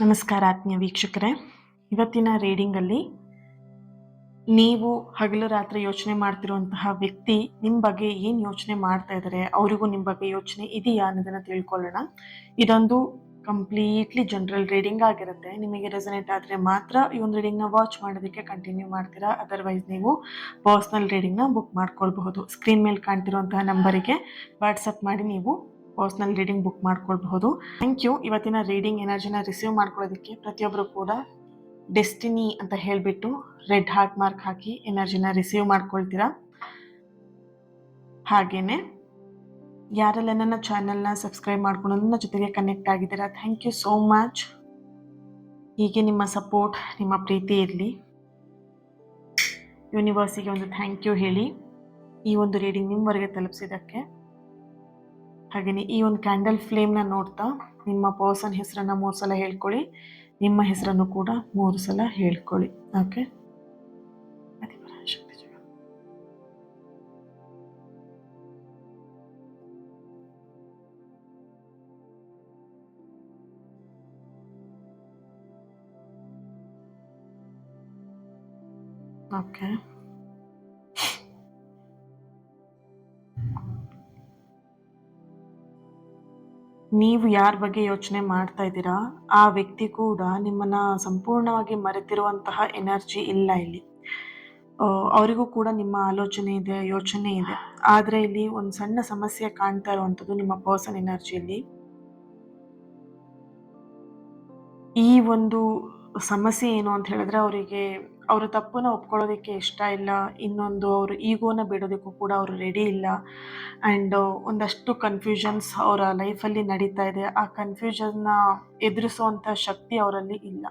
ನಮಸ್ಕಾರ ಆತ್ಮೀಯ ವೀಕ್ಷಕರೇ. ಇವತ್ತಿನ ರೀಡಿಂಗಲ್ಲಿ ನೀವು ಹಗಲು ರಾತ್ರಿ ಯೋಚನೆ ಮಾಡ್ತಿರುವಂತಹ ವ್ಯಕ್ತಿ ನಿಮ್ಮ ಬಗ್ಗೆ ಏನು ಯೋಚನೆ ಮಾಡ್ತಾ ಇದ್ದಾರೆ, ಅವರಿಗೂ ನಿಮ್ಮ ಬಗ್ಗೆ ಯೋಚನೆ ಇದೆಯಾ ಅನ್ನೋದನ್ನು ತಿಳ್ಕೊಳ್ಳೋಣ. ಇದೊಂದು ಕಂಪ್ಲೀಟ್ಲಿ ಜನರಲ್ ರೀಡಿಂಗ್ ಆಗಿರುತ್ತೆ. ನಿಮಗೆ ರೆಸನೇಟ್ ಆದರೆ ಮಾತ್ರ ಈ ಒಂದು ರೀಡಿಂಗ್ನ ವಾಚ್ ಮಾಡೋದಕ್ಕೆ ಕಂಟಿನ್ಯೂ ಮಾಡ್ತೀರಾ. ಅದರ್ವೈಸ್ ನೀವು ಪರ್ಸ್ನಲ್ ರೀಡಿಂಗ್ನ ಬುಕ್ ಮಾಡ್ಕೊಳ್ಬಹುದು. ಸ್ಕ್ರೀನ್ ಮೇಲೆ ಕಾಣ್ತಿರುವಂತಹ ನಂಬರಿಗೆ ವಾಟ್ಸಪ್ ಮಾಡಿ ನೀವು ಪರ್ಸ್ನಲ್ ರೀಡಿಂಗ್ ಬುಕ್ ಮಾಡ್ಕೊಳ್ಬಹುದು. Thank you. ಇವತ್ತಿನ ರೀಡಿಂಗ್ ಎನರ್ಜಿನ ರಿಸೀವ್ ಮಾಡ್ಕೊಳ್ಳೋದಕ್ಕೆ ಪ್ರತಿಯೊಬ್ಬರು ಕೂಡ ಡೆಸ್ಟಿನಿ ಅಂತ ಹೇಳಿಬಿಟ್ಟು ರೆಡ್ ಹಾರ್ಟ್ ಮಾರ್ಕ್ ಹಾಕಿ ಎನರ್ಜಿನ ರಿಸೀವ್ ಮಾಡ್ಕೊಳ್ತೀರಾ. ಹಾಗೇನೆ ಯಾರೆಲ್ಲ ನನ್ನ ಚಾನೆಲ್ನ ಸಬ್ಸ್ಕ್ರೈಬ್ ಮಾಡ್ಕೊಂಡು ನನ್ನ ಜೊತೆಗೆ ಕನೆಕ್ಟ್ ಆಗಿದ್ದೀರಾ, ಥ್ಯಾಂಕ್ ಯು ಸೋ ಮಚ್. ಹೀಗೆ ನಿಮ್ಮ ಸಪೋರ್ಟ್, ನಿಮ್ಮ ಪ್ರೀತಿ ಇರಲಿ. ಯೂನಿವರ್ಸಿಗೆ ಒಂದು ಥ್ಯಾಂಕ್ ಯು ಹೇಳಿ ಈ ಒಂದು ರೀಡಿಂಗ್ ನಿಮ್ಮವರೆಗೆ ತಲುಪಿಸಿದ್ದಕ್ಕೆ. ಹಾಗೆಯೇ ಈ ಒಂದು ಕ್ಯಾಂಡಲ್ ಫ್ಲೇಮ್ನ ನೋಡ್ತಾ ನಿಮ್ಮ ಪರ್ಸನ್ ಹೆಸರನ್ನು 3 ಸಲ ಹೇಳ್ಕೊಳ್ಳಿ, ನಿಮ್ಮ ಹೆಸರನ್ನು ಕೂಡ 3 ಸಲ ಹೇಳ್ಕೊಳ್ಳಿ. ಓಕೆ. ಓಕೆ, ನೀವು ಯಾರ ಬಗ್ಗೆ ಯೋಚನೆ ಮಾಡ್ತಾ ಇದ್ದೀರಾ ಆ ವ್ಯಕ್ತಿ ಕೂಡ ನಿಮ್ಮನ್ನ ಸಂಪೂರ್ಣವಾಗಿ ಮರೆತಿರುವಂತಹ ಎನರ್ಜಿ ಇಲ್ಲ ಇಲ್ಲಿ. ಅವರಿಗೂ ಕೂಡ ನಿಮ್ಮ ಆಲೋಚನೆ ಇದೆ, ಯೋಚನೆ ಇದೆ. ಆದರೆ ಇಲ್ಲಿ ಒಂದು ಸಣ್ಣ ಸಮಸ್ಯೆ ಕಾಣ್ತಾ ಇರುವಂಥದ್ದು ನಿಮ್ಮ ಪರ್ಸನ್ ಎನರ್ಜಿಯಲ್ಲಿ. ಈ ಒಂದು ಸಮಸ್ಯೆ ಏನು ಅಂತ ಹೇಳಿದ್ರೆ, ಅವರಿಗೆ ಅವರ ತಪ್ಪನ್ನ ಒಪ್ಕೊಳ್ಳೋದಕ್ಕೆ ಇಷ್ಟ ಇಲ್ಲ. ಇನ್ನೊಂದು ಅವರು ಈಗೋನ ಬಿಡೋದಕ್ಕೂ ಕೂಡ ಅವರು ರೆಡಿ ಇಲ್ಲ. ಆ್ಯಂಡ್ ಒಂದಷ್ಟು ಕನ್ಫ್ಯೂಷನ್ಸ್ ಅವರ ಲೈಫಲ್ಲಿ ನಡೀತಾ ಇದೆ. ಆ ಕನ್ಫ್ಯೂಷನ್ನ ಎದುರಿಸುವಂಥ ಶಕ್ತಿ ಅವರಲ್ಲಿ ಇಲ್ಲ.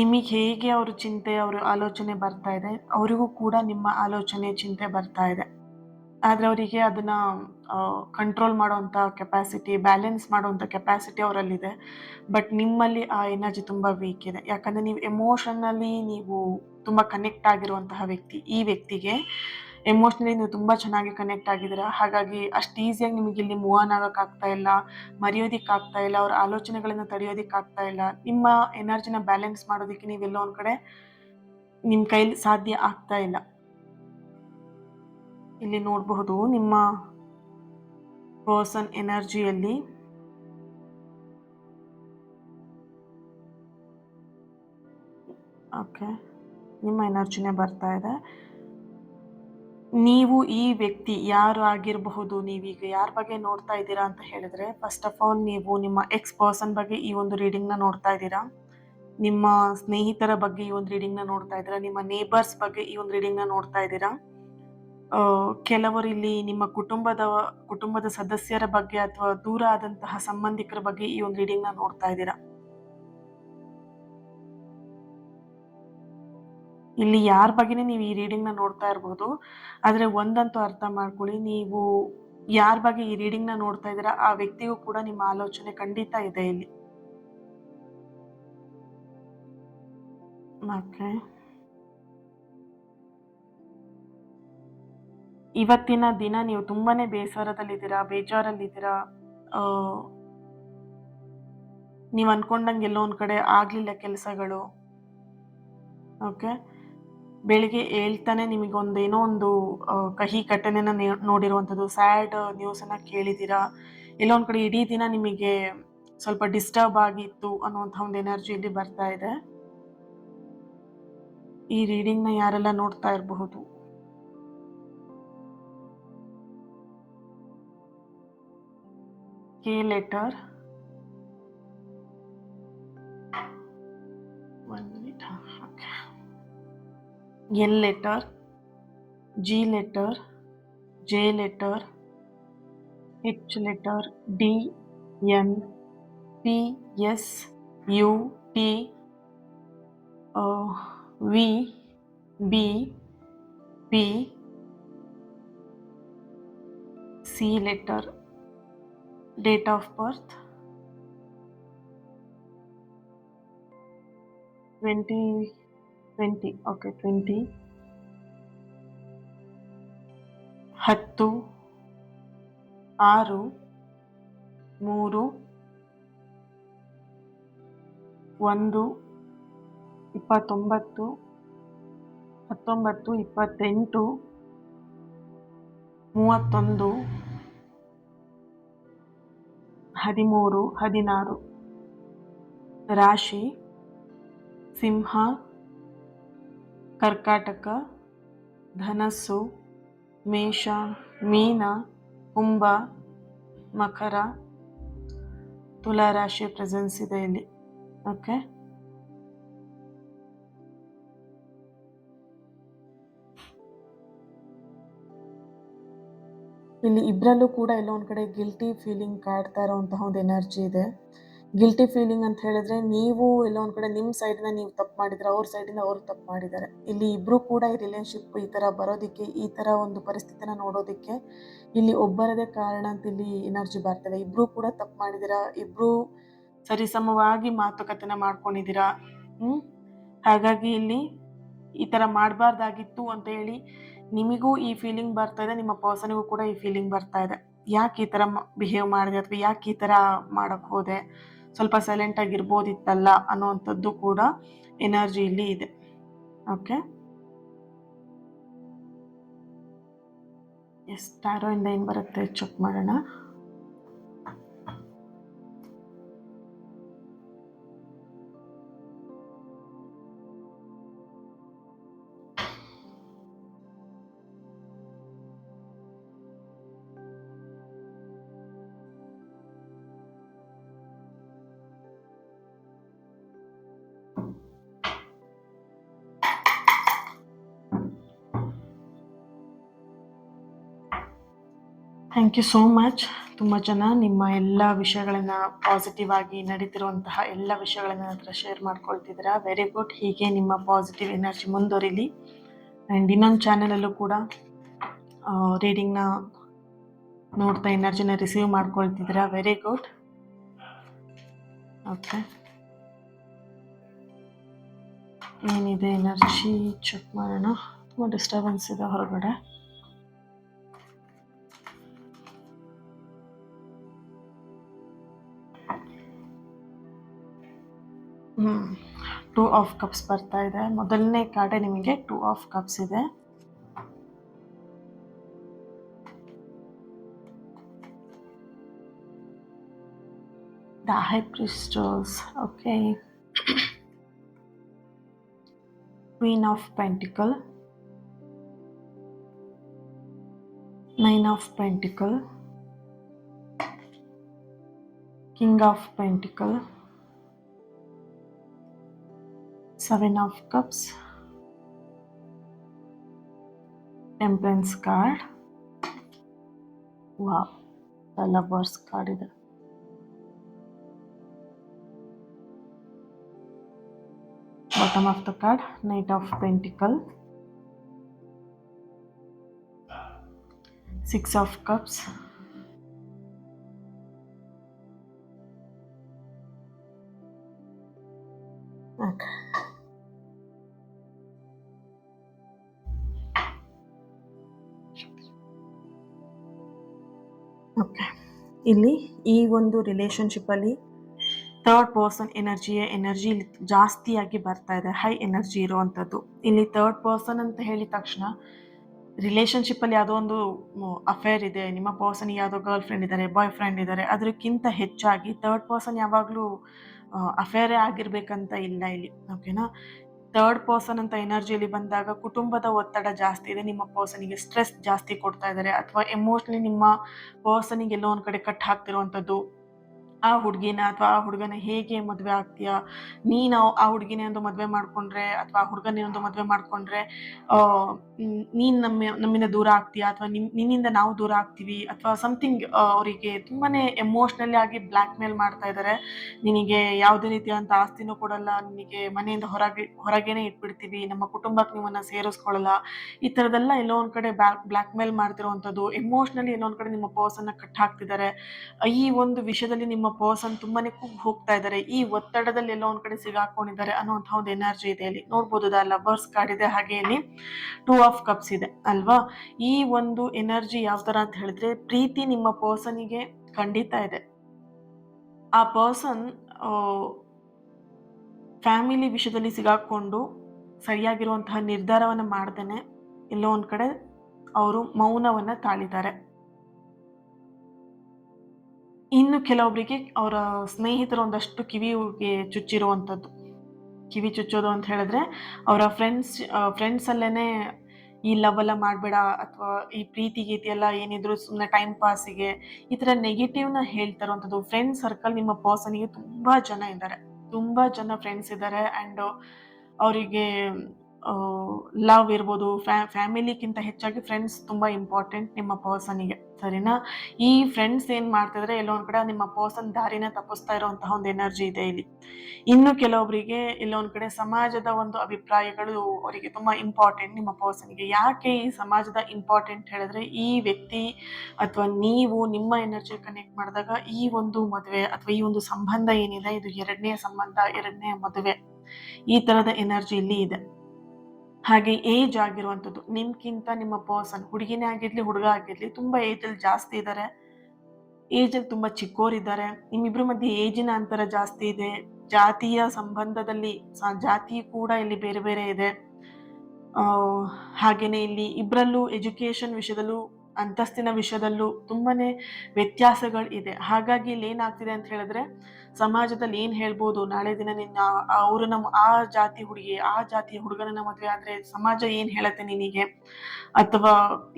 ನಿಮಗೆ ಹೇಗೆ ಅವ್ರ ಚಿಂತೆ, ಅವ್ರ ಆಲೋಚನೆ ಬರ್ತಾ ಇದೆ, ಅವರಿಗೂ ಕೂಡ ನಿಮ್ಮ ಆಲೋಚನೆ, ಚಿಂತೆ ಬರ್ತಾ ಇದೆ. ಆದರೆ ಅವರಿಗೆ ಅದನ್ನು ಕಂಟ್ರೋಲ್ ಮಾಡೋವಂಥ ಕೆಪಾಸಿಟಿ, ಬ್ಯಾಲೆನ್ಸ್ ಮಾಡೋವಂಥ ಕೆಪಾಸಿಟಿ ಅವರಲ್ಲಿದೆ. ಬಟ್ ನಿಮ್ಮಲ್ಲಿ ಆ ಎನರ್ಜಿ ತುಂಬ ವೀಕ್ ಇದೆ. ಯಾಕಂದರೆ ನೀವು ಎಮೋಷನಲಿ ನೀವು ತುಂಬ ಕನೆಕ್ಟ್ ಆಗಿರುವಂತಹ ವ್ಯಕ್ತಿ. ಈ ವ್ಯಕ್ತಿಗೆ ಎಮೋಷ್ನಲಿ ನೀವು ತುಂಬ ಚೆನ್ನಾಗಿ ಕನೆಕ್ಟ್ ಆಗಿದ್ದೀರಾ. ಹಾಗಾಗಿ ಅಷ್ಟು ಈಸಿಯಾಗಿ ನಿಮಗೆ ಇಲ್ಲಿ ಮೂವ್ ಆನ್ ಆಗೋಕ್ಕಾಗ್ತಾ ಇಲ್ಲ, ಮರೆಯೋದಕ್ಕಾಗ್ತಾ ಇಲ್ಲ, ಅವ್ರ ಆಲೋಚನೆಗಳನ್ನು ತಡೆಯೋದಕ್ಕಾಗ್ತಾ ಇಲ್ಲ. ನಿಮ್ಮ ಎನರ್ಜಿನ ಬ್ಯಾಲೆನ್ಸ್ ಮಾಡೋದಕ್ಕೆ ನೀವೆಲ್ಲೋ ಒಂದು ಕಡೆ ನಿಮ್ಮ ಕೈಲಿ ಸಾಧ್ಯ ಆಗ್ತಾ ಇಲ್ಲ. ಇಲ್ಲಿ ನೋಡಬಹುದು ನಿಮ್ಮ ಪರ್ಸನ್ ಎನರ್ಜಿಯಲ್ಲಿ ಓಕೆ, ನಿಮ್ಮ ಎನರ್ಜಿನೇ ಬರ್ತಾ ಇದೆ. ನೀವು ಈ ವ್ಯಕ್ತಿ ಯಾರು ಆಗಿರಬಹುದು, ನೀವೀಗ ಯಾರ ಬಗ್ಗೆ ನೋಡ್ತಾ ಇದ್ದೀರಾ ಅಂತ ಹೇಳಿದ್ರೆ, ಫಸ್ಟ್ ಆಫ್ ಆಲ್ ನೀವು ನಿಮ್ಮ ಎಕ್ಸ್ ಪರ್ಸನ್ ಬಗ್ಗೆ ಈ ಒಂದು ರೀಡಿಂಗ್ನ ನೋಡ್ತಾ ಇದ್ದೀರಾ. ನಿಮ್ಮ ಸ್ನೇಹಿತರ ಬಗ್ಗೆ ಈ ಒಂದು ರೀಡಿಂಗ್ನ ನೋಡ್ತಾ ಇದ್ದೀರಾ. ನಿಮ್ಮ ನೇಬರ್ಸ್ ಬಗ್ಗೆ ಈ ಒಂದು ರೀಡಿಂಗ್ನ ನೋಡ್ತಾ ಇದ್ದೀರಾ. ಕೆಲವರು ಇಲ್ಲಿ ನಿಮ್ಮ ಕುಟುಂಬದ ಸದಸ್ಯರ ಬಗ್ಗೆ ಅಥವಾ ದೂರ ಆದಂತಹ ಸಂಬಂಧಿಕರ ಬಗ್ಗೆ ಈ ಒಂದು ರೀಡಿಂಗ್ನ ನೋಡ್ತಾ ಇದ್ದೀರಾ. ಇಲ್ಲಿ ಯಾರ ಬಗ್ಗೆನೇ ನೀವು ಈ ರೀಡಿಂಗ್ನ ನೋಡ್ತಾ ಇರ್ಬೋದು. ಆದರೆ ಒಂದಂತೂ ಅರ್ಥ ಮಾಡ್ಕೊಳ್ಳಿ, ನೀವು ಯಾರ ಬಗ್ಗೆ ಈ ರೀಡಿಂಗ್ನ ನೋಡ್ತಾ ಇದ್ದೀರಾ ಆ ವ್ಯಕ್ತಿಗೂ ಕೂಡ ನಿಮ್ಮ ಆಲೋಚನೆ ಖಂಡಿತ ಇದೆ ಇಲ್ಲಿ. ಓಕೆ, ಇವತ್ತಿನ ದಿನ ನೀವು ತುಂಬಾನೇ ಬೇಸರದಲ್ಲಿದ್ದೀರಾ, ಬೇಜಾರಲ್ಲಿದ್ದೀರಾ. ನೀವು ಅನ್ಕೊಂಡಂಗೆ ಎಲ್ಲೋ ಒಂದು ಕಡೆ ಆಗಲಿಲ್ಲ ಕೆಲಸಗಳು. ಓಕೆ, ಬೆಳಿಗ್ಗೆ ಹೇಳ್ತಾನೆ ನಿಮಗೊಂದೇನೋ ಒಂದು ಕಹಿ ಘಟನೆನ ನೋಡಿರುವಂಥದ್ದು, ಸ್ಯಾಡ್ ನ್ಯೂಸನ್ನು ಕೇಳಿದ್ದೀರಾ. ಎಲ್ಲೋ ಒಂದು ಕಡೆ ಇಡೀ ದಿನ ನಿಮಗೆ ಸ್ವಲ್ಪ ಡಿಸ್ಟರ್ಬ್ ಆಗಿತ್ತು ಅನ್ನುವಂಥ ಒಂದು ಎನರ್ಜಿ ಇಲ್ಲಿ ಬರ್ತಾ ಇದೆ. ಈ ರೀಡಿಂಗ್ನ ಯಾರೆಲ್ಲ ನೋಡ್ತಾ ಇರಬಹುದು, K letter, L letter, G letter, J letter, H letter, D, N, P, S, U, T, V, B, P, C letter, date of birth 2020. Okay, 20, 10, 6, 3, 1, 29, 19, 28, 31, 13, 16. ರಾಶಿ ಸಿಂಹ, ಕರ್ಕಾಟಕ, ಧನಸ್ಸು, ಮೇಷ, ಮೀನ, ಕುಂಭ, ಮಕರ, ತುಲಾ ರಾಶಿಯ ಪ್ರೆಸೆನ್ಸ್ ಇದೆ ಇಲ್ಲಿ. ಓಕೆ, ಇಲ್ಲಿ ಇಬ್ಬರಲ್ಲೂ ಕೂಡ ಎಲ್ಲೋ ಒಂದು ಕಡೆ ಗಿಲ್ಟಿ ಫೀಲಿಂಗ್ ಕಾಡ್ತಾ ಇರೋಂತಹ ಒಂದು ಎನರ್ಜಿ ಇದೆ. ಗಿಲ್ಟಿ ಫೀಲಿಂಗ್ ಅಂತ ಹೇಳಿದ್ರೆ, ನೀವು ಎಲ್ಲೋ ಒಂದು ಕಡೆ ನಿಮ್ಮ ಸೈಡಿಂದ ನೀವು ತಪ್ಪು ಮಾಡಿದ್ರೆ, ಅವ್ರ ಸೈಡಿಂದ ಅವ್ರು ತಪ್ಪು ಮಾಡಿದ್ದಾರೆ. ಇಲ್ಲಿ ಇಬ್ಬರು ಕೂಡ ಈ ರಿಲೇಶನ್ಶಿಪ್ ಈ ಥರ ಬರೋದಕ್ಕೆ, ಈ ಥರ ಒಂದು ಪರಿಸ್ಥಿತಿನ ನೋಡೋದಕ್ಕೆ ಇಲ್ಲಿ ಒಬ್ಬರದೇ ಕಾರಣ ಅಂತ ಇಲ್ಲಿ ಎನರ್ಜಿ ಬರ್ತದೆ. ಇಬ್ಬರು ಕೂಡ ತಪ್ಪು ಮಾಡಿದ್ದೀರಾ, ಇಬ್ಬರು ಸರಿಸಮವಾಗಿ ಮಾತುಕತೆನ ಮಾಡ್ಕೊಂಡಿದ್ದೀರಾ. ಹಾಗಾಗಿ ಇಲ್ಲಿ ಈ ಥರ ಮಾಡಬಾರ್ದಾಗಿತ್ತು ಅಂತ ಹೇಳಿ ನಿಮಗೂ ಈ ಫೀಲಿಂಗ್ ಬರ್ತಾ ಇದೆ, ನಿಮ್ಮ ಪರ್ಸನ್ಗೂ ಕೂಡ ಈ ಫೀಲಿಂಗ್ ಬರ್ತಾ ಇದೆ. ಯಾಕೆ ಈ ಥರ ಬಿಹೇವ್ ಮಾಡಿದೆ, ಅಥವಾ ಯಾಕೆ ಈ ಥರ ಮಾಡೋಕ್ಕೆ ಹೋದೆ, ಸ್ವಲ್ಪ ಸೈಲೆಂಟ್ ಆಗಿರ್ಬೋದಿತ್ತಲ್ಲ ಅನ್ನೋವಂಥದ್ದು ಕೂಡ ಎನರ್ಜಿ ಇಲ್ಲಿ ಇದೆ. ಓಕೆ, ಎಸ್, ಟ್ಯಾರೋ ಇಂದ ಏನು ಬರುತ್ತೆ ಚೆಕ್ ಮಾಡೋಣ. Thank you so much. ತುಂಬ ಜನ ನಿಮ್ಮ ಎಲ್ಲ ವಿಷಯಗಳನ್ನು ಪಾಸಿಟಿವ್ ಆಗಿ ನಡೀತಿರುವಂತಹ ಎಲ್ಲ ವಿಷಯಗಳನ್ನ ನನ್ನ ಹತ್ರ ಶೇರ್ ಮಾಡ್ಕೊಳ್ತಿದ್ದೀರಾ. Very good. ಹೀಗೆ ನಿಮ್ಮ ಪಾಸಿಟಿವ್ ಎನರ್ಜಿ ಮುಂದುವರಿಲಿ. ಆ್ಯಂಡ್ ಇನ್ನೊಂದು ಚಾನಲಲ್ಲೂ ಕೂಡ ರೀಡಿಂಗ್ನ ನೋಡ್ತಾ ಎನರ್ಜಿನ ರಿಸೀವ್ ಮಾಡ್ಕೊಳ್ತಿದ್ದೀರಾ. Very good. ಓಕೆ, ಏನಿದೆ ಎನರ್ಜಿ ಚೆಕ್ ಮಾಡೋಣ. ತುಂಬ ಡಿಸ್ಟರ್ಬೆನ್ಸ್ ಇದೆ ಹೊರಗಡೆ. ಟೂ ಆಫ್ ಕಪ್ಸ್ ಬರ್ತಾ ಇದೆ. ಮೊದಲನೇ ಕಾರ್ಡೆ ನಿಮಗೆ 2 ಆಫ್ ಕಪ್ಸ್ ಇದೆ. The high priestess. Okay, queen of pentacle, 9 of pentacle, king of pentacle, 7 of cups, temperance card. Wow, the lovers card ಇದೆ. Bottom of the card, knight of pentacle, 6 of cups, okay. Okay, ಇಲ್ಲಿ ಈ ಒಂದು ರಿಲೇಶನ್ಶಿಪ್ಪಲ್ಲಿ third person energy ಇಲ್ಲಿ ಜಾಸ್ತಿಯಾಗಿ ಬರ್ತಾ ಇದೆ. High energy ಇರುವಂಥದ್ದು. ಇಲ್ಲಿ ಥರ್ಡ್ ಪರ್ಸನ್ ಅಂತ ಹೇಳಿದ ತಕ್ಷಣ ರಿಲೇಶನ್ಶಿಪ್ಪಲ್ಲಿ ಯಾವುದೋ ಒಂದು ಅಫೇರ್ ಇದೆ, ನಿಮ್ಮ ಪರ್ಸನ್ಗೆ ಯಾವುದೋ ಗರ್ಲ್ ಫ್ರೆಂಡ್ ಇದ್ದಾರೆ, ಬಾಯ್ ಫ್ರೆಂಡ್ ಇದ್ದಾರೆ, ಅದಕ್ಕಿಂತ ಹೆಚ್ಚಾಗಿ ಥರ್ಡ್ ಪರ್ಸನ್ ಯಾವಾಗಲೂ ಅಫೇರೇ ಆಗಿರ್ಬೇಕಂತ ಇಲ್ಲ ಇಲ್ಲಿ. ಓಕೆನಾ. ಥರ್ಡ್ ಪರ್ಸನ್ ಅಂತ ಎನರ್ಜಿಯಲ್ಲಿ ಬಂದಾಗ ಕುಟುಂಬದ ಒತ್ತಡ ಜಾಸ್ತಿ ಇದೆ, ನಿಮ್ಮ ಪರ್ಸನಿಗೆ ಸ್ಟ್ರೆಸ್ ಜಾಸ್ತಿ ಕೊಡ್ತಾ ಇದ್ದಾರೆ, ಅಥವಾ ಎಮೋಷ್ನಲಿ ನಿಮ್ಮ ಪರ್ಸನಿಗೆ ಎಲ್ಲೋ ಒಂದು ಕಡೆ ಕಟ್ ಹಾಕ್ತಿರುವಂಥದ್ದು. ಆ ಹುಡುಗಿನ ಅಥವಾ ಆ ಹುಡುಗನ ಹೇಗೆ ಮದುವೆ ಆಗ್ತೀಯಾ, ನೀನು ಆ ಹುಡುಗಿನೇ ಒಂದು ಮದುವೆ ಮಾಡಿಕೊಂಡ್ರೆ, ಅಥವಾ ಆ ಹುಡುಗನೇ ಒಂದು ಮದುವೆ ಮಾಡಿಕೊಂಡ್ರೆ ನೀನು ನಮ್ಮಿಂದ ದೂರ ಆಗ್ತೀಯಾ, ಅಥವಾ ನಿನ್ನಿಂದ ನಾವು ದೂರ ಆಗ್ತೀವಿ, ಅಥವಾ ಸಮಥಿಂಗ್. ಅವರಿಗೆ ತುಂಬಾ ಎಮೋಷ್ನಲಿ ಆಗಿ ಬ್ಲ್ಯಾಕ್ ಮೇಲ್ ಮಾಡ್ತಾ ಇದ್ದಾರೆ. ನಿನಗೆ ಯಾವುದೇ ರೀತಿಯಾದಂಥ ಆಸ್ತಿನೂ ಕೊಡಲ್ಲ, ನಿನಗೆ ಮನೆಯಿಂದ ಹೊರಗೇನೆ ಇಟ್ಬಿಡ್ತೀವಿ, ನಮ್ಮ ಕುಟುಂಬಕ್ಕೆ ನಿಮ್ಮನ್ನು ಸೇರಿಸ್ಕೊಳ್ಳಲ್ಲ, ಈ ಥರದ್ದೆಲ್ಲ ಎಲ್ಲೋ ಒಂದು ಕಡೆ ಬ್ಲ್ಯಾಕ್ ಮೇಲ್ ಮಾಡ್ತಿರುವಂಥದ್ದು. ಎಮೋಷ್ನಲಿ ಎಲ್ಲೋ ಒಂದು ಕಡೆ ನಿಮ್ಮ ಪರ್ಸನ್ನ ಕಟ್ ಹಾಕ್ತಿದ್ದಾರೆ. ಈ ಒಂದು ವಿಷಯದಲ್ಲಿ ನಿಮ್ಮ ಪರ್ಸನ್ ತುಂಬಾನೇ ಕುಗ್ಗಿ ಹೋಗ್ತಾ ಇದ್ದಾರೆ, ಈ ಒತ್ತಡದಲ್ಲಿ ಎಲ್ಲೋ ಒಂದ್ ಕಡೆ ಸಿಗಾಕೊಂಡಿದ್ದಾರೆ ಅನ್ನೋಂಥ ಒಂದು ಎನರ್ಜಿ ಇದೆ ಇಲ್ಲಿ. ನೋಡ್ಬೋದು, ಲವರ್ಸ್ ಕಾರ್ಡ್ ಇದೆ, ಹಾಗೆ ಇಲ್ಲಿ 2 ಆಫ್ ಕಪ್ಸ್ ಇದೆ ಅಲ್ವಾ. ಈ ಒಂದು ಎನರ್ಜಿ ಯಾವ ತರ ಅಂತ ಹೇಳಿದ್ರೆ, ಪ್ರೀತಿ ನಿಮ್ಮ ಪರ್ಸನಿಗೆ ಖಂಡಿತ ಇದೆ. ಆ ಪರ್ಸನ್ ಫ್ಯಾಮಿಲಿ ವಿಷಯದಲ್ಲಿ ಸಿಗಾಕೊಂಡು ಸರಿಯಾಗಿರುವಂತಹ ನಿರ್ಧಾರವನ್ನ ಮಾಡ್ದೇನೆ ಎಲ್ಲೋ ಒಂದ್ ಕಡೆ ಅವರು ಮೌನವನ್ನ ತಾಳಿದ್ದಾರೆ. ಇನ್ನು ಕೆಲವೊಬ್ಬರಿಗೆ ಅವರ ಸ್ನೇಹಿತರು ಒಂದಷ್ಟು ಕಿವಿಗೆ ಚುಚ್ಚಿರುವಂಥದ್ದು. ಕಿವಿ ಚುಚ್ಚೋದು ಅಂತ ಹೇಳಿದ್ರೆ ಅವರ ಫ್ರೆಂಡ್ಸ್ ಅಲ್ಲೇನೆ ಈ ಲವ್ ಎಲ್ಲ ಮಾಡಬೇಡ ಅಥವಾ ಈ ಪ್ರೀತಿ ಗೀತಿ ಎಲ್ಲ ಏನಿದ್ರು ಸುಮ್ಮನೆ ಟೈಮ್ ಪಾಸಿಗೆ ಈ ತರ ನೆಗೆಟಿವ್ನ ಹೇಳ್ತಾ ಇರುವಂಥದ್ದು. ಫ್ರೆಂಡ್ ಸರ್ಕಲ್ ನಿಮ್ಮ ಪರ್ಸನ್ಗೆ ತುಂಬಾ ಜನ ಇದ್ದಾರೆ, ತುಂಬಾ ಜನ ಫ್ರೆಂಡ್ಸ್ ಇದ್ದಾರೆ. ಆ್ಯಂಡ್ ಅವರಿಗೆ ಲವ್ ಇರ್ಬೋದು, ಫ್ಯಾಮಿಲಿಗಿಂತ ಹೆಚ್ಚಾಗಿ ಫ್ರೆಂಡ್ಸ್ ತುಂಬಾ ಇಂಪಾರ್ಟೆಂಟ್ ನಿಮ್ಮ ಪರ್ಸನ್ಗೆ, ಸರಿನಾ? ಈ ಫ್ರೆಂಡ್ಸ್ ಏನ್ ಮಾಡ್ತಿದ್ರೆ ಎಲ್ಲೋ ಒಂದ್ ಕಡೆ ನಿಮ್ಮ ಪರ್ಸನ್ ದಾರಿನ ತಪ್ಪಿಸ್ತಾ ಇರುವಂತಹ ಒಂದು ಎನರ್ಜಿ ಇದೆ ಇಲ್ಲಿ. ಇನ್ನು ಕೆಲವೊಬ್ಬರಿಗೆ ಎಲ್ಲೋ ಒಂದ್ ಕಡೆ ಸಮಾಜದ ಒಂದು ಅಭಿಪ್ರಾಯಗಳು ಅವರಿಗೆ ತುಂಬಾ ಇಂಪಾರ್ಟೆಂಟ್ ನಿಮ್ಮ ಪರ್ಸನ್ಗೆ. ಯಾಕೆ ಈ ಸಮಾಜದ ಇಂಪಾರ್ಟೆಂಟ್ ಹೇಳಿದ್ರೆ, ಈ ವ್ಯಕ್ತಿ ಅಥವಾ ನೀವು ನಿಮ್ಮ ಎನರ್ಜಿ ಕನೆಕ್ಟ್ ಮಾಡಿದಾಗ ಈ ಒಂದು ಮದುವೆ ಅಥವಾ ಈ ಒಂದು ಸಂಬಂಧ ಏನಿದೆ ಇದು ಎರಡನೇ ಸಂಬಂಧ, ಎರಡನೇ ಮದುವೆ, ಈ ತರದ ಎನರ್ಜಿ ಇಲ್ಲಿ ಇದೆ. ಹಾಗೆ ಏಜ್ ಆಗಿರುವಂಥದ್ದು, ನಿಮ್ಗಿಂತ ನಿಮ್ಮ ಪರ್ಸನ್, ಹುಡುಗಿನೇ ಆಗಿರ್ಲಿ ಹುಡುಗ ಆಗಿರ್ಲಿ, ತುಂಬಾ ಏಜ್ ಅಲ್ಲಿ ಜಾಸ್ತಿ ಇದ್ದಾರೆ, ಏಜ್ ಅಲ್ಲಿ ತುಂಬಾ ಚಿಕ್ಕೋರಿದ್ದಾರೆ. ನಿಮ್ಮಿಬ್ರ ಮಧ್ಯೆ ಏಜಿನ ಅಂತರ ಜಾಸ್ತಿ ಇದೆ. ಜಾತಿಯ ಸಂಬಂಧದಲ್ಲಿ ಜಾತಿ ಕೂಡ ಇಲ್ಲಿ ಬೇರೆ ಬೇರೆ ಇದೆ. ಹಾಗೇನೆ ಇಲ್ಲಿ ಇಬ್ಬರಲ್ಲೂ ಎಜುಕೇಶನ್ ವಿಷಯದಲ್ಲೂ ಅಂತಸ್ತಿನ ವಿಷಯದಲ್ಲೂ ತುಂಬಾನೇ ವ್ಯತ್ಯಾಸಗಳು ಇದೆ. ಹಾಗಾಗಿ ಇಲ್ಲಿ ಏನಾಗ್ತಿದೆ ಅಂತ ಹೇಳಿದ್ರೆ, ಸಮಾಜದಲ್ಲಿ ಏನ್ ಹೇಳ್ಬೋದು, ನಾಳೆ ದಿನ ನಿನ್ನ ಆ ಜಾತಿ ಹುಡುಗಿ ಆ ಜಾತಿಯ ಹುಡುಗನನ್ನ ಮದುವೆ ಆದ್ರೆ ಸಮಾಜ ಏನ್ ಹೇಳತ್ತೆ ನಿನಗೆ, ಅಥವಾ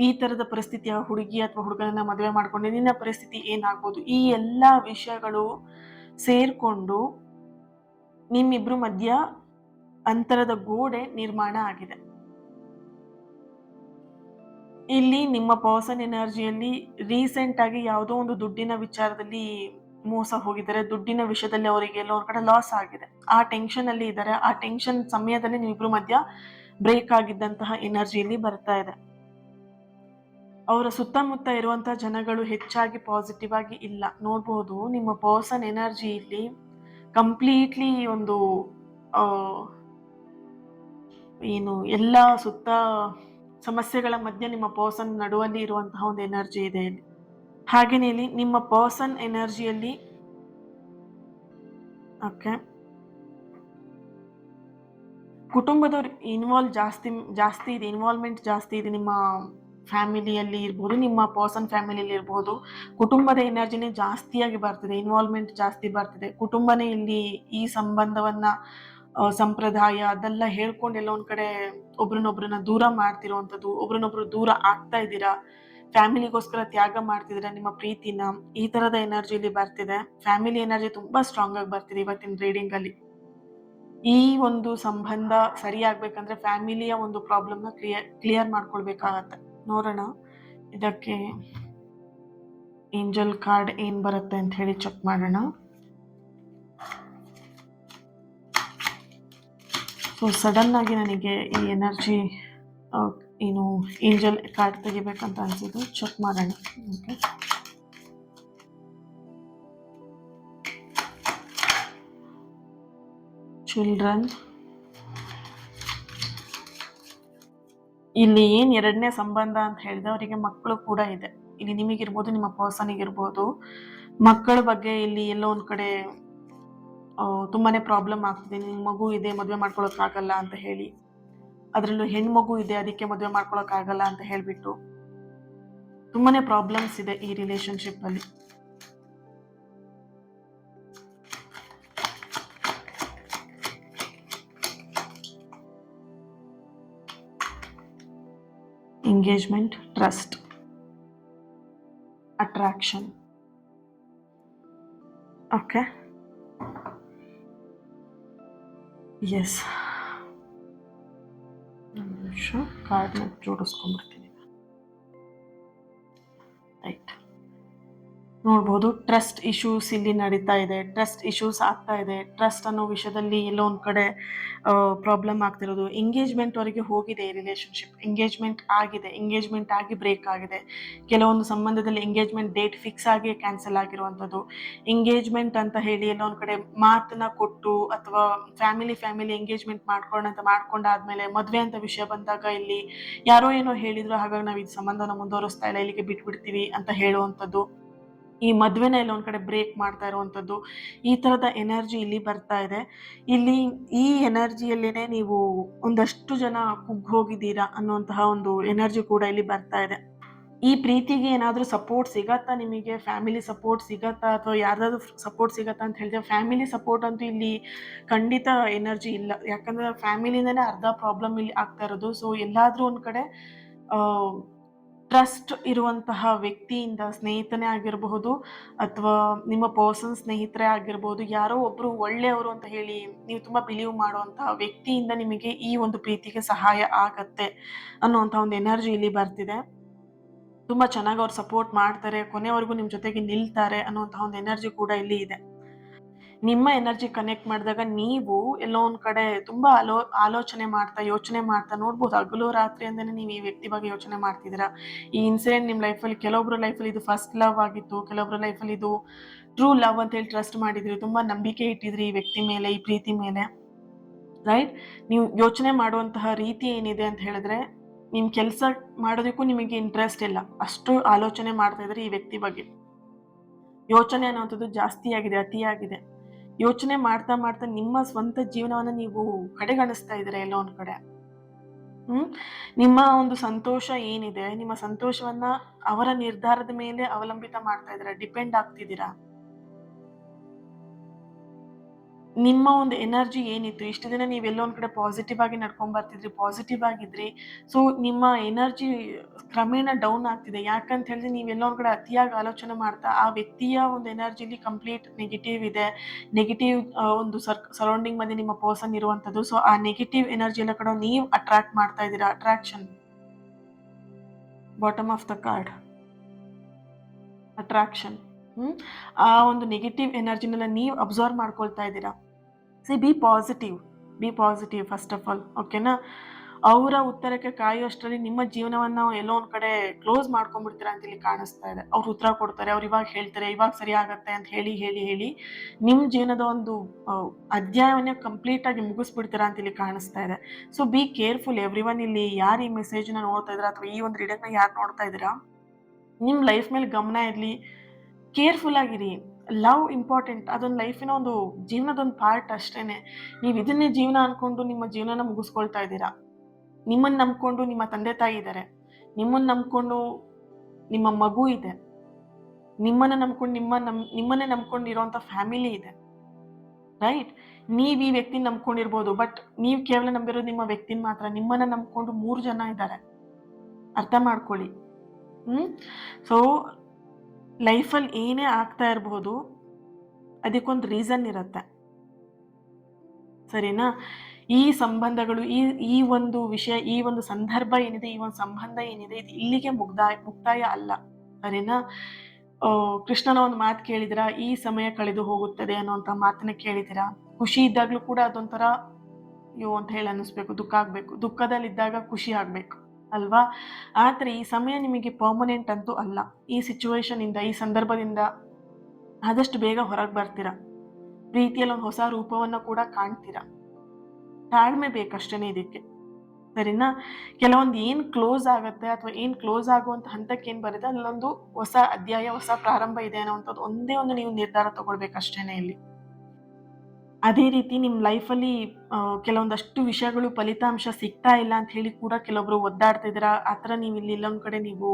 ಈ ತರದ ಪರಿಸ್ಥಿತಿಯ ಹುಡುಗಿ ಅಥವಾ ಹುಡುಗನನ್ನ ಮದುವೆ ಮಾಡ್ಕೊಂಡೆ ನಿನ್ನ ಪರಿಸ್ಥಿತಿ ಏನಾಗ್ಬೋದು, ಈ ಎಲ್ಲಾ ವಿಷಯಗಳು ಸೇರ್ಕೊಂಡು ನಿಮ್ಮಿಬ್ರು ಮಧ್ಯ ಅಂತರದ ಗೋಡೆ ನಿರ್ಮಾಣ ಆಗಿದೆ. ಇಲ್ಲಿ ನಿಮ್ಮ ಪರ್ಸನ್ ಎನರ್ಜಿಯಲ್ಲಿ ರೀಸೆಂಟ್ ಆಗಿ ಯಾವುದೋ ಒಂದು ದುಡ್ಡಿನ ವಿಚಾರದಲ್ಲಿ ಮೋಸ ಹೋಗಿದ್ದಾರೆ, ದುಡ್ಡಿನ ವಿಷಯದಲ್ಲಿ ಅವರಿಗೆ ಎಲ್ಲೋ ಒಂದ್ ಕಡೆ ಲಾಸ್ ಆಗಿದೆ, ಆ ಟೆನ್ಷನ್ ಅಲ್ಲಿ ಇದ್ದಾರೆ. ಆ ಟೆನ್ಷನ್ ಸಮಯದಲ್ಲಿ ನೀವಿಬ್ರು ಮಧ್ಯ ಬ್ರೇಕ್ ಆಗಿದ್ದಂತಹ ಎನರ್ಜಿಯಲ್ಲಿ ಬರ್ತಾ ಇದೆ. ಅವರ ಸುತ್ತಮುತ್ತ ಇರುವಂತಹ ಜನಗಳು ಹೆಚ್ಚಾಗಿ ಪಾಸಿಟಿವ್ ಆಗಿ ಇಲ್ಲ. ನೋಡ್ಬೋದು ನಿಮ್ಮ ಪರ್ಸನ್ ಎನರ್ಜಿ ಇಲ್ಲಿ ಕಂಪ್ಲೀಟ್ಲಿ ಒಂದು ಏನು ಎಲ್ಲ ಸುತ್ತ ಸಮಸ್ಯೆಗಳ ಮಧ್ಯೆ ನಿಮ್ಮ ಪರ್ಸನ್ ನಡುವಲ್ಲಿ ಇರುವಂತಹ ಒಂದು ಎನರ್ಜಿ ಇದೆ ಇಲ್ಲಿ. ಹಾಗೇನೆ ಇಲ್ಲಿ ನಿಮ್ಮ ಪರ್ಸನ್ ಎನರ್ಜಿಯಲ್ಲಿ ಓಕೆ ಕುಟುಂಬದವ್ರ ಜಾಸ್ತಿ ಇದೆ, ಇನ್ವಾಲ್ವ್ಮೆಂಟ್ ಜಾಸ್ತಿ ಇದೆ. ನಿಮ್ಮ ಫ್ಯಾಮಿಲಿಯಲ್ಲಿ ಇರ್ಬೋದು, ನಿಮ್ಮ ಪರ್ಸನ್ ಫ್ಯಾಮಿಲಿಯಲ್ಲಿ ಇರ್ಬೋದು, ಕುಟುಂಬದ ಎನರ್ಜಿನೇ ಜಾಸ್ತಿಯಾಗಿ ಬರ್ತಿದೆ, ಇನ್ವಾಲ್ವ್ಮೆಂಟ್ ಜಾಸ್ತಿ ಬರ್ತಿದೆ. ಕುಟುಂಬನೇ ಇಲ್ಲಿ ಈ ಸಂಬಂಧವನ್ನ ಸಂಪ್ರದಾಯ ಅದೆಲ್ಲ ಹೇಳ್ಕೊಂಡು ಎಲ್ಲೋ ಒಂದ್ ಕಡೆ ಒಬ್ರನ್ನೊಬ್ರನ್ನ ದೂರ ಮಾಡ್ತಿರೋವಂಥದ್ದು, ಒಬ್ರನ್ನೊಬ್ರು ದೂರ ಆಗ್ತಾ ಇದ್ದೀರಾ, ಫ್ಯಾಮಿಲಿಗೋಸ್ಕರ ತ್ಯಾಗ ಮಾಡ್ತಿದ್ದೀರಾ ನಿಮ್ಮ ಪ್ರೀತಿನ, ಈ ತರದ ಎನರ್ಜಿಲಿ ಬರ್ತಿದೆ. ಫ್ಯಾಮಿಲಿ ಎನರ್ಜಿ ತುಂಬಾ ಸ್ಟ್ರಾಂಗ್ ಆಗಿ ಬರ್ತಿದೆ ಇವತ್ತಿನ ರೀಡಿಂಗ್ ಅಲ್ಲಿ. ಈ ಒಂದು ಸಂಬಂಧ ಸರಿ ಆಗ್ಬೇಕಂದ್ರೆ ಫ್ಯಾಮಿಲಿಯ ಒಂದು ಪ್ರಾಬ್ಲಮ್ನ ಕ್ಲಿಯರ್ ಮಾಡ್ಕೊಳ್ಬೇಕಾಗತ್ತೆ. ನೋಡೋಣ ಇದಕ್ಕೆ ಏಂಜಲ್ ಕಾರ್ಡ್ ಏನ್ ಬರುತ್ತೆ ಅಂತ ಹೇಳಿ ಚೆಕ್ ಮಾಡೋಣ. ಸೊ ಸಡನ್ ಆಗಿ ನನಗೆ ಈ ಎನರ್ಜಿ ಏನು ಏಂಜಲ್ ಕಾರ್ಡ್ ತೆಗಿಬೇಕಂತ ಅನ್ಸಿದ್ದು, ಚೆಕ್ ಮಾಡೋಣ. ಓಕೆ, ಚಿಲ್ಡ್ರನ್, ಇಲ್ಲಿ ಏನ್ ಎರಡನೇ ಸಂಬಂಧ ಅಂತ ಹೇಳಿದ್ರೆ ಅವರಿಗೆ ಮಕ್ಕಳು ಕೂಡ ಇದೆ. ಇಲ್ಲಿ ನಿಮಗಿರ್ಬೋದು, ನಿಮ್ಮ ಪರ್ಸನಿಗಿರ್ಬೋದು, ಮಕ್ಕಳ ಬಗ್ಗೆ ಇಲ್ಲಿ ಎಲ್ಲೋ ಒಂದ್ ಕಡೆ ತುಂಬಾನೇ ಪ್ರಾಬ್ಲಮ್ ಆಗ್ತಿದೆ. ನಿಮ್ ಮಗು ಇದೆ, ಮದುವೆ ಮಾಡ್ಕೊಳಕ್ ಆಗಲ್ಲ ಅಂತ ಹೇಳಿ, ಅದ್ರಲ್ಲೂ ಹೆಣ್ಮಗು ಇದೆ ಅದಕ್ಕೆ ಮದುವೆ ಮಾಡ್ಕೊಳಕ್ ಆಗಲ್ಲ ಅಂತ ಹೇಳ್ಬಿಟ್ಟು ತುಂಬಾನೇ ಪ್ರಾಬ್ಲಮ್ಸ್ ಇದೆ ಈ ರಿಲೇಶನ್ಶಿಪ್ ಅಲ್ಲಿ. Engagement, trust, attraction. Okay, yes, ಕಾರ್ಡ್ನ ಜೋಡಿಸ್ಕೊಂಡ್ಬಿಡ್ತೀನಿ. ರೈಟ್, ನೋಡ್ಬೋದು ಟ್ರಸ್ಟ್ ಇಶ್ಯೂಸ್ ಇಲ್ಲಿ ನಡೀತಾ ಇದೆ, ಟ್ರಸ್ಟ್ ಇಶ್ಯೂಸ್ ಆಗ್ತಾ ಇದೆ. ಟ್ರಸ್ಟ್ ಅನ್ನೋ ವಿಷಯದಲ್ಲಿ ಎಲ್ಲೋ ಒಂದ್ ಕಡೆ ಪ್ರಾಬ್ಲಮ್ ಆಗ್ತಿರೋದು. ಎಂಗೇಜ್ಮೆಂಟ್ ವರೆಗೆ ಹೋಗಿದೆ ಈ ರಿಲೇಶನ್ಶಿಪ್, ಎಂಗೇಜ್ಮೆಂಟ್ ಆಗಿದೆ, ಎಂಗೇಜ್ಮೆಂಟ್ ಆಗಿ ಬ್ರೇಕ್ ಆಗಿದೆ. ಕೆಲವೊಂದು ಸಂಬಂಧದಲ್ಲಿ ಎಂಗೇಜ್ಮೆಂಟ್ ಡೇಟ್ ಫಿಕ್ಸ್ ಆಗಿ ಕ್ಯಾನ್ಸಲ್ ಆಗಿರುವಂಥದ್ದು. ಎಂಗೇಜ್ಮೆಂಟ್ ಅಂತ ಹೇಳಿ ಎಲ್ಲೋ ಒಂದ್ ಕಡೆ ಮಾತನ್ನ ಕೊಟ್ಟು ಅಥವಾ ಫ್ಯಾಮಿಲಿ ಎಂಗೇಜ್ಮೆಂಟ್ ಮಾಡ್ಕೊಂಡಾದ್ಮೇಲೆ ಮದ್ವೆ ಅಂತ ವಿಷಯ ಬಂದಾಗ ಇಲ್ಲಿ ಯಾರೋ ಏನೋ ಹೇಳಿದ್ರು, ಹಾಗಾಗಿ ನಾವು ಈ ಸಂಬಂಧನ ಮುಂದುವರಿಸ್ತಾ ಇಲ್ಲ, ಇಲ್ಲಿಗೆ ಬಿಟ್ಬಿಡ್ತೀವಿ ಅಂತ ಹೇಳುವಂಥದ್ದು. ಈ ಮದ್ವೆನ ಎಲ್ಲ ಒಂದ್ ಕಡೆ ಬ್ರೇಕ್ ಮಾಡ್ತಾ ಇರುವಂತದ್ದು, ಈ ತರದ ಎನರ್ಜಿ ಇಲ್ಲಿ ಬರ್ತಾ ಇದೆ. ಇಲ್ಲಿ ಈ ಎನರ್ಜಿಯಲ್ಲೇನೆ ನೀವು ಒಂದಷ್ಟು ಜನ ಕುಗ್ಗೋಗಿದ್ದೀರಾ ಅನ್ನುವಂತಹ ಒಂದು ಎನರ್ಜಿ ಕೂಡ ಇಲ್ಲಿ ಬರ್ತಾ ಇದೆ. ಈ ಪ್ರೀತಿಗೆ ಏನಾದ್ರೂ ಸಪೋರ್ಟ್ ಸಿಗತ್ತಾ ನಿಮಗೆ? ಫ್ಯಾಮಿಲಿ ಸಪೋರ್ಟ್ ಸಿಗತ್ತಾ? ಅಥವಾ ಯಾರ್ದಾದ್ರು ಸಪೋರ್ಟ್ ಸಿಗತ್ತಾ ಅಂತ ಹೇಳಿದ್ರೆ, ಫ್ಯಾಮಿಲಿ ಸಪೋರ್ಟ್ ಅಂತೂ ಇಲ್ಲಿ ಖಂಡಿತ ಎನರ್ಜಿ ಇಲ್ಲ. ಯಾಕಂದ್ರೆ ಫ್ಯಾಮಿಲಿಯಿಂದನೇ ಅರ್ಧ ಪ್ರಾಬ್ಲಮ್ ಇಲ್ಲಿ ಆಗ್ತಾ ಇರೋದು. ಸೊ ಎಲ್ಲಾದ್ರೂ ಒಂದ್ ಕಡೆ ಟ್ರಸ್ಟ್ ಇರುವಂತಹ ವ್ಯಕ್ತಿಯಿಂದ, ಸ್ನೇಹಿತನೇ ಆಗಿರಬಹುದು ಅಥವಾ ನಿಮ್ಮ ಪರ್ಸನ್ ಸ್ನೇಹಿತರೇ ಆಗಿರ್ಬೋದು, ಯಾರೋ ಒಬ್ರು ಒಳ್ಳೆಯವರು ಅಂತ ಹೇಳಿ ನೀವು ತುಂಬಾ ಬಿಲೀವ್ ಮಾಡುವಂತಹ ವ್ಯಕ್ತಿಯಿಂದ ನಿಮಗೆ ಈ ಒಂದು ಪ್ರೀತಿಗೆ ಸಹಾಯ ಆಗತ್ತೆ ಅನ್ನುವಂಥ ಒಂದು ಎನರ್ಜಿ ಇಲ್ಲಿ ಬರ್ತಿದೆ. ತುಂಬಾ ಚೆನ್ನಾಗಿ ಅವ್ರು ಸಪೋರ್ಟ್ ಮಾಡ್ತಾರೆ, ಕೊನೆವರೆಗೂ ನಿಮ್ ಜೊತೆಗೆ ನಿಲ್ತಾರೆ ಅನ್ನುವಂತಹ ಒಂದು ಎನರ್ಜಿ ಕೂಡ ಇಲ್ಲಿ ಇದೆ. ನಿಮ್ಮ ಎನರ್ಜಿ ಕನೆಕ್ಟ್ ಮಾಡಿದಾಗ ನೀವು ಎಲ್ಲೋ ಒಂದ್ ಕಡೆ ತುಂಬಾ ಆಲೋಚನೆ ಮಾಡ್ತಾ, ಯೋಚನೆ ಮಾಡ್ತಾ ನೋಡ್ಬೋದು. ಹಗಲು ರಾತ್ರಿ ಅಂತಾನೆ ನೀವು ಈ ವ್ಯಕ್ತಿ ಬಗ್ಗೆ ಯೋಚನೆ ಮಾಡ್ತಿದ್ದೀರಾ. ಈ ಇನ್ಸಿಡೆಂಟ್ ನಿಮ್ ಲೈಫಲ್ಲಿ, ಕೆಲವೊಬ್ರು ಲೈಫಲ್ಲಿ ಇದು ಫಸ್ಟ್ ಲವ್ ಆಗಿತ್ತು, ಕೆಲವೊಬ್ರು ಲೈಫಲ್ಲಿ ಇದು ಟ್ರೂ ಲವ್ ಅಂತ ಹೇಳಿ ಟ್ರಸ್ಟ್ ಮಾಡಿದ್ರಿ, ತುಂಬಾ ನಂಬಿಕೆ ಇಟ್ಟಿದ್ರಿ ಈ ವ್ಯಕ್ತಿ ಮೇಲೆ, ಈ ಪ್ರೀತಿ ಮೇಲೆ. ರೈಟ್? ನೀವು ಯೋಚನೆ ಮಾಡುವಂತಹ ರೀತಿ ಏನಿದೆ ಅಂತ ಹೇಳಿದ್ರೆ, ನಿಮ್ ಕೆಲಸ ಮಾಡೋದಕ್ಕೂ ನಿಮಗೆ ಇಂಟ್ರೆಸ್ಟ್ ಇಲ್ಲ, ಅಷ್ಟು ಆಲೋಚನೆ ಮಾಡ್ತಾ ಇದ್ರಿ ಈ ವ್ಯಕ್ತಿ ಬಗ್ಗೆ. ಯೋಚನೆ ಅನ್ನುವಂಥದ್ದು ಜಾಸ್ತಿ ಆಗಿದೆ, ಅತಿಯಾಗಿದೆ. ಯೋಚನೆ ಮಾಡ್ತಾ ಮಾಡ್ತಾ ನಿಮ್ಮ ಸ್ವಂತ ಜೀವನವನ್ನ ನೀವು ಕಡೆಗಣಿಸ್ತಾ ಇದ್ದೀರಾ ಎಲ್ಲೋ ಒಂದ್ ಕಡೆ. ನಿಮ್ಮ ಒಂದು ಸಂತೋಷ ಏನಿದೆ, ನಿಮ್ಮ ಸಂತೋಷವನ್ನ ಅವರ ನಿರ್ಧಾರದ ಮೇಲೆ ಅವಲಂಬಿತ ಮಾಡ್ತಾ ಇದ್ದೀರಾ, ಡಿಪೆಂಡ್ ಆಗ್ತಿದ್ದೀರಾ. ನಿಮ್ಮ ಒಂದು ಎನರ್ಜಿ ಏನಿತ್ತು, ಇಷ್ಟು ದಿನ ನೀವೆಲ್ಲೋ ಒಂದ್ ಕಡೆ ಪಾಸಿಟಿವ್ ಆಗಿ ನಡ್ಕೊಂಡ್ ಬರ್ತಿದ್ರಿ, ಪಾಸಿಟಿವ್ ಆಗಿದ್ರಿ. ಸೊ ನಿಮ್ಮ ಎನರ್ಜಿ ಕ್ರಮೇಣ ಡೌನ್ ಆಗ್ತಿದೆ. ಯಾಕಂತ ಹೇಳಿದ್ರೆ ನೀವೆಲ್ಲೋ ಒಂದ್ ಕಡೆ ಅತಿಯಾಗಿ ಆಲೋಚನೆ ಮಾಡ್ತಾ, ಆ ವ್ಯಕ್ತಿಯ ಒಂದು ಎನರ್ಜಿಲಿ ಕಂಪ್ಲೀಟ್ ನೆಗೆಟಿವ್ ಇದೆ. ನೆಗೆಟಿವ್ ಒಂದು ಸರೌಂಡಿಂಗ್ ಮಧ್ಯೆ ನಿಮ್ಮ ಪರ್ಸನ್ ಇರುವಂತದ್ದು. ಸೊ ಆ ನೆಗೆಟಿವ್ ಎನರ್ಜಿ ಎಲ್ಲ ಕಡೆ ನೀವು ಅಟ್ರಾಕ್ಟ್ ಮಾಡ್ತಾ ಇದ್ದೀರಾ. Attraction, bottom of the card, attraction. ಆ ಒಂದು ನೆಗೆಟಿವ್ ಎನರ್ಜಿನೆಲ್ಲ ನೀವು ಅಬ್ಸರ್ವ್ ಮಾಡ್ಕೊಳ್ತಾ ಇದ್ದೀರಾ. B positive first of all, ಓಕೆನಾ? ಅವರ ಉತ್ತರಕ್ಕೆ ಕಾಯುವಷ್ಟರಲ್ಲಿ ನಿಮ್ಮ ಜೀವನವನ್ನ ಎಲ್ಲೋ ಒಂದ್ ಕಡೆ ಕ್ಲೋಸ್ ಮಾಡ್ಕೊಂಡ್ಬಿಡ್ತೀರಾ ಅಂತ ಇಲ್ಲಿ ಕಾಣಿಸ್ತಾ ಇದೆ. ಅವ್ರು ಉತ್ತರ ಕೊಡ್ತಾರೆ, ಅವ್ರು ಇವಾಗ ಹೇಳ್ತಾರೆ, ಇವಾಗ ಸರಿ ಆಗತ್ತೆ ಅಂತ ಹೇಳಿ ಹೇಳಿ ಹೇಳಿ ನಿಮ್ ಜೀವನದ ಒಂದು ಅಧ್ಯಾಯವನ್ನ ಕಂಪ್ಲೀಟ್ ಆಗಿ ಮುಗಿಸ್ಬಿಡ್ತೀರಾ ಅಂತ ಇಲ್ಲಿ ಕಾಣಿಸ್ತಾ ಇದೆ. So be careful everyone. ಇಲ್ಲಿ ಯಾರು ಈ ಮೆಸೇಜ್ ನ ನೋಡ್ತಾ ಇದ್ದೀರಾ ಅಥವಾ ಈ ಒಂದು ರೀಡಿಂಗ್ ನ ಯಾರು ನೋಡ್ತಾ ಇದ್ದೀರಾ, ನಿಮ್ ಲೈಫ್ ಮೇಲೆ ಗಮನ ಇರ್ಲಿ, ಕೇರ್ಫುಲ್ ಆಗಿರಿ. ಲವ್ ಇಂಪಾರ್ಟೆಂಟ್, ಅದೊಂದು ಲೈಫಿನ ಒಂದು ಜೀವನದೊಂದು ಪಾರ್ಟ್ ಅಷ್ಟೇನೆ. ನೀವು ಇದನ್ನೇ ಜೀವನ ಅನ್ಕೊಂಡು ನಿಮ್ಮ ಜೀವನನ ಮುಗಿಸ್ಕೊಳ್ತಾ ಇದ್ದೀರಾ. ನಿಮ್ಮನ್ನ ನಂಬ್ಕೊಂಡು ನಿಮ್ಮ ತಂದೆ ತಾಯಿ ಇದ್ದಾರೆ, ನಿಮ್ಮನ್ನ ನಂಬ್ಕೊಂಡು ನಿಮ್ಮ ಮಗು ಇದೆ, ನಿಮ್ಮನ್ನ ನಂಬ್ಕೊಂಡು ನಿಮ್ಮನ್ನೇ ನಂಬ್ಕೊಂಡಿರೋಂಥ ಫ್ಯಾಮಿಲಿ ಇದೆ. ರೈಟ್? ನೀವ್ ಈ ವ್ಯಕ್ತಿನ ನಂಬ್ಕೊಂಡಿರ್ಬೋದು, ಬಟ್ ನೀವ್ ಕೇವಲ ನಂಬಿರೋದು ನಿಮ್ಮ ವ್ಯಕ್ತಿನ ಮಾತ್ರ. ನಿಮ್ಮನ್ನ ನಂಬ್ಕೊಂಡು 3 ಜನ ಇದ್ದಾರೆ, ಅರ್ಥ ಮಾಡ್ಕೊಳ್ಳಿ. ಸೊ ಲೈಫಲ್ಲಿ ಏನೇ ಆಗ್ತಾ ಇರಬಹುದು, ಅದಕ್ಕೊಂದು ರೀಸನ್ ಇರುತ್ತೆ, ಸರಿನಾ? ಈ ಸಂಬಂಧಗಳು, ಈ ಒಂದು ವಿಷಯ, ಈ ಒಂದು ಸಂದರ್ಭ ಏನಿದೆ, ಈ ಒಂದು ಸಂಬಂಧ ಏನಿದೆ, ಇದು ಇಲ್ಲಿಗೆ ಮುಕ್ತಾಯ ಅಲ್ಲ, ಸರಿನಾ? ಕೃಷ್ಣನ ಒಂದು ಮಾತು ಕೇಳಿದಿರಾ, ಈ ಸಮಯ ಕಳೆದು ಹೋಗುತ್ತದೆ ಅನ್ನುವಂಥ ಮಾತನ್ನ ಕೇಳಿದಿರಾ? ಖುಷಿ ಇದ್ದಾಗ್ಲೂ ಕೂಡ ಅದೊಂಥರ ಅಯ್ಯೋ ಅಂತ ಹೇಳಿ ಅನ್ನಿಸ್ಬೇಕು, ದುಃಖ ಆಗ್ಬೇಕು. ದುಃಖದಲ್ಲಿದ್ದಾಗ ಖುಷಿ ಆಗ್ಬೇಕು ಅಲ್ವಾ? ಆದ್ರೆ ಈ ಸಮಯ ನಿಮಗೆ ಪರ್ಮನೆಂಟ್ ಅಂತೂ ಅಲ್ಲ. ಈ ಸಿಚುವೇಶನ್ ಇಂದ, ಈ ಸಂದರ್ಭದಿಂದ ಆದಷ್ಟು ಬೇಗ ಹೊರಗೆ ಬರ್ತೀರಾ. ಪ್ರೀತಿಯಲ್ಲಿ ಒಂದು ಹೊಸ ರೂಪವನ್ನ ಕೂಡ ಕಾಣ್ತೀರಾ. ತಾಳ್ಮೆ ಬೇಕಷ್ಟೇನೆ ಇದಕ್ಕೆ, ಸರಿನಾ? ಕೆಲವೊಂದು ಏನ್ ಕ್ಲೋಸ್ ಆಗತ್ತೆ ಅಥವಾ ಏನ್ ಕ್ಲೋಸ್ ಆಗುವಂತ ಹಂತಕ್ಕೆ ಏನ್ ಬರುತ್ತೆ, ಅಲ್ಲೊಂದು ಹೊಸ ಅಧ್ಯಾಯ, ಹೊಸ ಪ್ರಾರಂಭ ಇದೆ ಅನ್ನೋಂಥದ್ದು ಒಂದೇ ಒಂದು ನೀವು ನಿರ್ಧಾರ ತಗೊಳ್ಬೇಕಷ್ಟೇನೆ ಇಲ್ಲಿ. ಅದೇ ರೀತಿ ನಿಮ್ ಲೈಫಲ್ಲಿ ಕೆಲವೊಂದಷ್ಟು ವಿಷಯಗಳು ಫಲಿತಾಂಶ ಸಿಗ್ತಾ ಇಲ್ಲ ಅಂತ ಹೇಳಿ ಕೂಡ ಕೆಲವೊಬ್ರು ಒದ್ದಾಡ್ತಾ ಇದ್ದೀರಾ. ಆ ಥರ ನೀವು ಇಲ್ಲಿ ಇಲ್ಲೊಂದ್ ಕಡೆ ನೀವು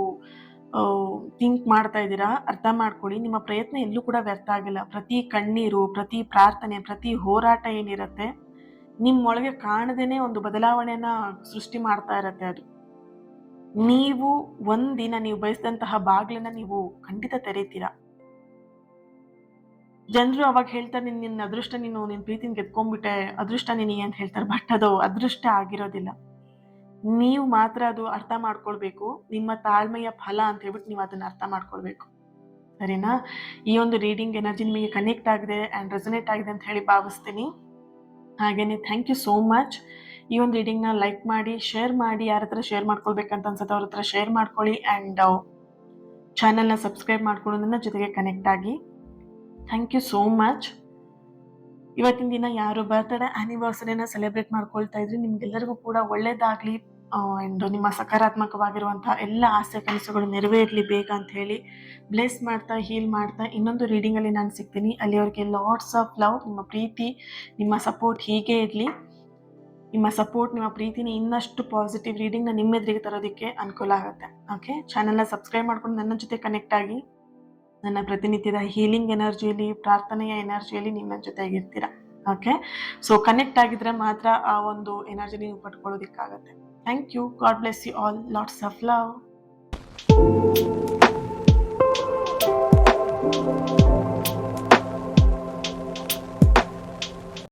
ಥಿಂಕ್ ಮಾಡ್ತಾ ಇದ್ದೀರಾ. ಅರ್ಥ ಮಾಡ್ಕೊಳ್ಳಿ, ನಿಮ್ಮ ಪ್ರಯತ್ನ ಎಲ್ಲೂ ಕೂಡ ವ್ಯರ್ಥ ಆಗಿಲ್ಲ. ಪ್ರತಿ ಕಣ್ಣೀರು, ಪ್ರತಿ ಪ್ರಾರ್ಥನೆ, ಪ್ರತಿ ಹೋರಾಟ ಏನಿರತ್ತೆ, ನಿಮ್ಮೊಳಗೆ ಕಾಣದೇನೆ ಒಂದು ಬದಲಾವಣೆಯನ್ನ ಸೃಷ್ಟಿ ಮಾಡ್ತಾ ಇರತ್ತೆ ಅದು. ನೀವು ಒಂದಿನ ನೀವು ಬಯಸಿದಂತಹ ಬಾಗ್ಲನ್ನ ನೀವು ಖಂಡಿತ ತೆರೀತೀರಾ. ಜನರು ಅವಾಗ ಹೇಳ್ತಾರೆ, ನಿನ್ನ ಅದೃಷ್ಟ, ನಿನ್ನ ಪ್ರೀತಿನ ಗೆದ್ಕೊಂಡ್ಬಿಟ್ಟೆ, ಅದೃಷ್ಟ ನಿನಗೆ ಅಂತ ಹೇಳ್ತಾರೆ. ಬಟ್ ಅದು ಅದೃಷ್ಟ ಆಗಿರೋದಿಲ್ಲ. ನೀವು ಮಾತ್ರ ಅದು ಅರ್ಥ ಮಾಡ್ಕೊಳ್ಬೇಕು. ನಿಮ್ಮ ತಾಳ್ಮೆಯ ಫಲ ಅಂತ ಹೇಳ್ಬಿಟ್ಟು ನೀವು ಅದನ್ನ ಅರ್ಥ ಮಾಡ್ಕೊಳ್ಬೇಕು, ಸರಿನಾ? ಈ ಒಂದು ರೀಡಿಂಗ್ ಎನರ್ಜಿ ನಿಮಗೆ ಕನೆಕ್ಟ್ ಆಗಿದೆ ಅಂಡ್ ರೆಸನೇಟ್ ಆಗಿದೆ ಅಂತ ಹೇಳಿ ಭಾವಿಸ್ತೀನಿ. ಹಾಗೇನೆ ಥ್ಯಾಂಕ್ ಯು ಸೋ ಮಚ್. ಈ ಒಂದು ರೀಡಿಂಗ್ನ ಲೈಕ್ ಮಾಡಿ, ಶೇರ್ ಮಾಡಿ. ಯಾರ ಹತ್ರ ಶೇರ್ ಮಾಡ್ಕೊಳ್ಬೇಕಂತ ಅನ್ಸುತ್ತೆ ಅವ್ರ ಹತ್ರ ಶೇರ್ ಮಾಡ್ಕೊಳ್ಳಿ. ಆ್ಯಂಡ್ ಚಾನಲ್ನ ಸಬ್ಸ್ಕ್ರೈಬ್ ಮಾಡ್ಕೊಂಡು ನನ್ನ ಜೊತೆಗೆ ಕನೆಕ್ಟ್ ಆಗಿ. Thank you so much. ಇವತ್ತಿನ ದಿನ ಯಾರು ಬರ್ತ್ಡೇ ಆನಿವರ್ಸರಿನ ಸೆಲೆಬ್ರೇಟ್ ಮಾಡ್ಕೊಳ್ತಾ ಇದ್ರಿ, ನಿಮ್ಗೆಲ್ಲರಿಗೂ ಕೂಡ ಒಳ್ಳೇದಾಗ್ಲಿ, ಆ್ಯಂಡ್ ನಿಮ್ಮ ಸಕಾರಾತ್ಮಕವಾಗಿರುವಂತಹ ಎಲ್ಲ ಆಸೆ ಕನಸುಗಳು ನೆರವೇರಲಿ ಬೇಗ ಅಂತ ಹೇಳಿ ಬ್ಲೆಸ್ ಮಾಡ್ತಾ ಹೀಲ್ ಮಾಡ್ತಾ ಇನ್ನೊಂದು ರೀಡಿಂಗಲ್ಲಿ ನಾನು ಸಿಗ್ತೀನಿ. ಅಲ್ಲಿವರೆಗೆ ಲಾಟ್ಸ್ ಆಫ್ ಲವ್. ನಿಮ್ಮ ಪ್ರೀತಿ ನಿಮ್ಮ ಸಪೋರ್ಟ್ ಹೀಗೆ ಇರಲಿ. ನಿಮ್ಮ ಸಪೋರ್ಟ್ ನಿಮ್ಮ ಪ್ರೀತಿನ ಇನ್ನಷ್ಟು ಪಾಸಿಟಿವ್ ರೀಡಿಂಗ್ನ ನಿಮ್ಮ ಎದುರಿಗೆ ತರೋದಕ್ಕೆ ಅನುಕೂಲ ಆಗುತ್ತೆ. ಓಕೆ, ಚಾನಲ್ನ ಸಬ್ಸ್ಕ್ರೈಬ್ ಮಾಡ್ಕೊಂಡು ನನ್ನ ಜೊತೆ ಕನೆಕ್ಟ್ ಆಗಿ ನನ್ನ ಪ್ರತಿನಿತ್ಯದ ಹೀಲಿಂಗ್ ಎನರ್ಜಿಯಲ್ಲಿ ಪ್ರಾರ್ಥನೆಯ ಎನರ್ಜಿಯಲ್ಲಿ ನೀವು ನನ್ನ ಜೊತೆಗಿರ್ತೀರ. ಓಕೆ, ಸೊ ಕನೆಕ್ಟ್ ಆಗಿದ್ರೆ ಮಾತ್ರ ಆ ಒಂದು ಎನರ್ಜಿ ನೀವು ಪಡ್ಕೊಳ್ಳೋದಕ್ಕಾಗತ್ತೆ. Thank you. God bless you all. Lots of love.